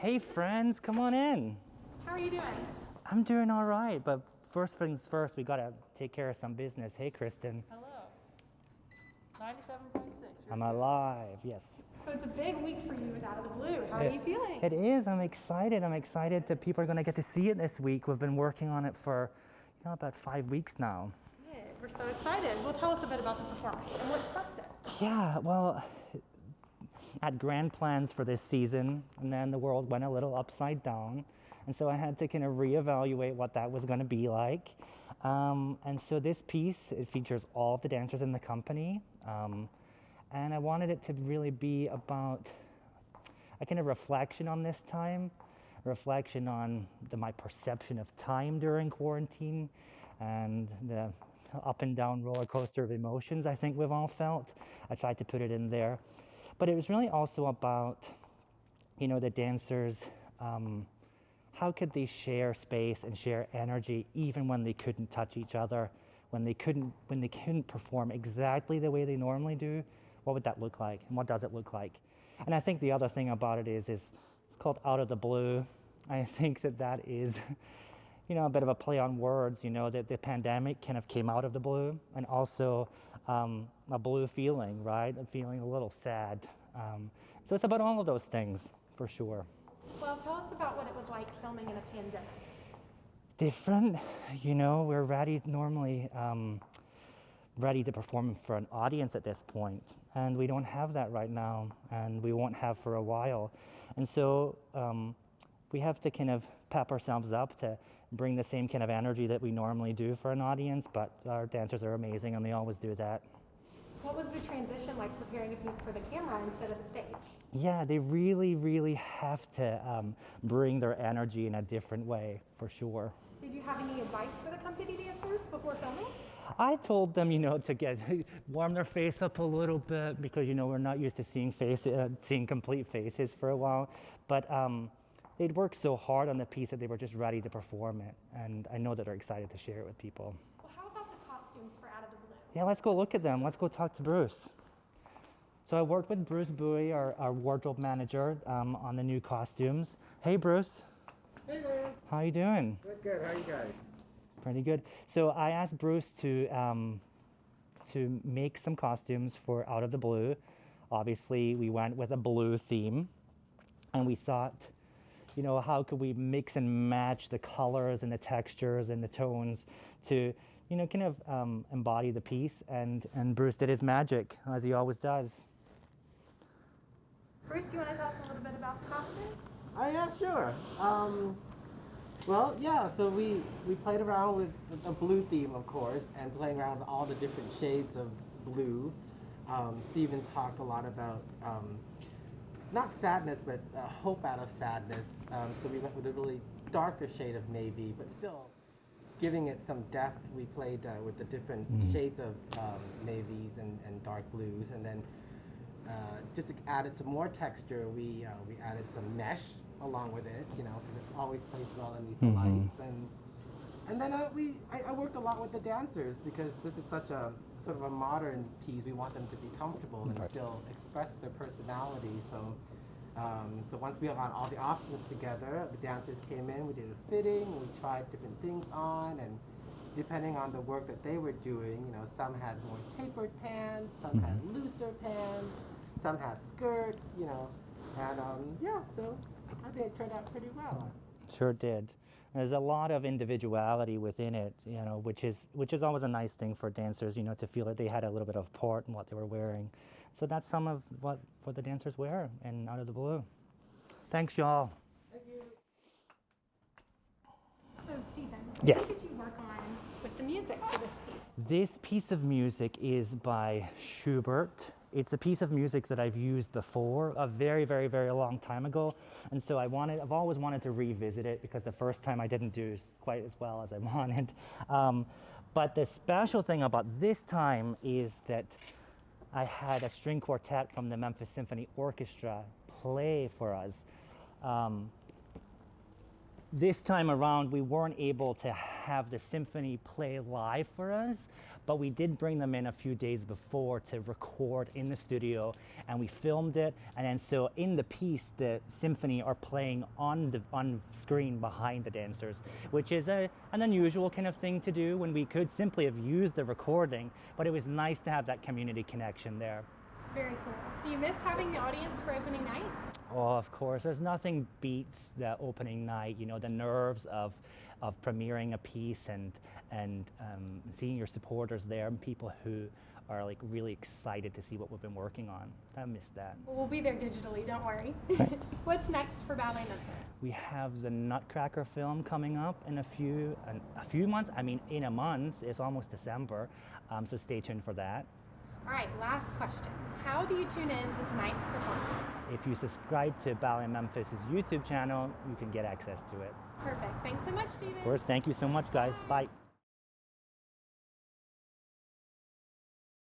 Hey friends, come on in. How are you doing? I'm doing all right, but first things first, we gotta take care of some business. Hey Kristen. Hello. 97.6. I'm alive, yes. So it's a big week for you with Out of the Blue. How are you feeling? It is, I'm excited. I'm excited that people are gonna get to see it this week. We've been working on it for, about 5 weeks now. Yeah, we're so excited. Well, tell us a bit about the performance and what sparked it. Yeah, well, I had grand plans for this season, and then the world went a little upside down. And so I had to kind of reevaluate what that was going to be like. And so this piece, it features all of the dancers in the company. And I wanted it to really be about a kind of reflection on this time, a reflection on my perception of time during quarantine and the up and down roller coaster of emotions I think we've all felt. I tried to put it in there. But it was really also about, the dancers, how could they share space and share energy even when they couldn't touch each other, when they couldn't perform exactly the way they normally do? What would that look like, and what does it look like? And I think the other thing about it is it's called Out of the Blue. I think that is, a bit of a play on words. That the pandemic kind of came out of the blue, and also a blue feeling, right? I'm feeling a little sad. So it's about all of those things, for sure. Well, tell us about what it was like filming in a pandemic. Different, we're normally ready to perform for an audience at this point, and we don't have that right now, and we won't have for a while. And so we have to kind of pep ourselves up to bring the same kind of energy that we normally do for an audience, but our dancers are amazing and they always do that. What was the transition like preparing a piece for the camera instead of the stage? Yeah, they really, really have to bring their energy in a different way, for sure. Did you have any advice for the company dancers before filming? I told them, to warm their face up a little bit because, we're not used to seeing complete faces for a while. But they'd worked so hard on the piece that they were just ready to perform it. And I know that they're excited to share it with people. Well, how about the costumes for Out of the Blue? Yeah, let's go look at them. Let's go talk to Bruce. So I worked with Bruce Bowie, our wardrobe manager, on the new costumes. Hey, Bruce. Hey there. How you doing? Good. How are you guys? Pretty good. So I asked Bruce to make some costumes for Out of the Blue. Obviously, we went with a blue theme, and we thought, how could we mix and match the colors and the textures and the tones to, kind of embody the piece. And Bruce did his magic, as he always does. Bruce, do you want to tell us a little bit about the costumes? Yeah, sure. So we played around with a blue theme, of course, and playing around with all the different shades of blue. Stephen talked a lot about not sadness, but hope out of sadness. So we went with a really darker shade of navy, but still giving it some depth. We played with the different shades of navies and dark blues, and then just added some more texture. We added some mesh along with it, because it always plays well underneath the lights. And then I worked a lot with the dancers because this is such a sort of a modern piece. We want them to be comfortable and still express their personality. So once we got all the options together, the dancers came in, we did a fitting, we tried different things on, and depending on the work that they were doing, some had more tapered pants, some had looser pants, some had skirts, so I think it turned out pretty well. Sure did. There's a lot of individuality within it, which is always a nice thing for dancers, to feel that they had a little bit of part in what they were wearing. So that's some of what the dancers wear in Out of the Blue. Thanks, y'all. Thank you. So, Stephen, Yes. what did you work on with the music for this piece? This piece of music is by Schubert. It's a piece of music that I've used before, a very, very, very long time ago. And so I've always wanted to revisit it because the first time I didn't do quite as well as I wanted. But the special thing about this time is that I had a string quartet from the Memphis Symphony Orchestra play for us. This time around, we weren't able to have the symphony play live for us, but we did bring them in a few days before to record in the studio, and we filmed it. And then so in the piece, the symphony are playing on screen behind the dancers, which is an unusual kind of thing to do when we could simply have used the recording, but it was nice to have that community connection there. Very cool. Do you miss having the audience for opening night? Oh, of course. There's nothing beats the opening night. You know, the nerves of premiering a piece and seeing your supporters there and people who are like really excited to see what we've been working on. I miss that. Well, we'll be there digitally. Don't worry. What's next for Ballet Memphis? We have the Nutcracker film coming up in a few months. I mean, in a month. It's almost December, so stay tuned for that. All right, last question. How do you tune in to tonight's performance? If you subscribe to Ballet Memphis' YouTube channel, you can get access to it. Perfect. Thanks so much, Steven. Of course, thank you so much, guys. Bye.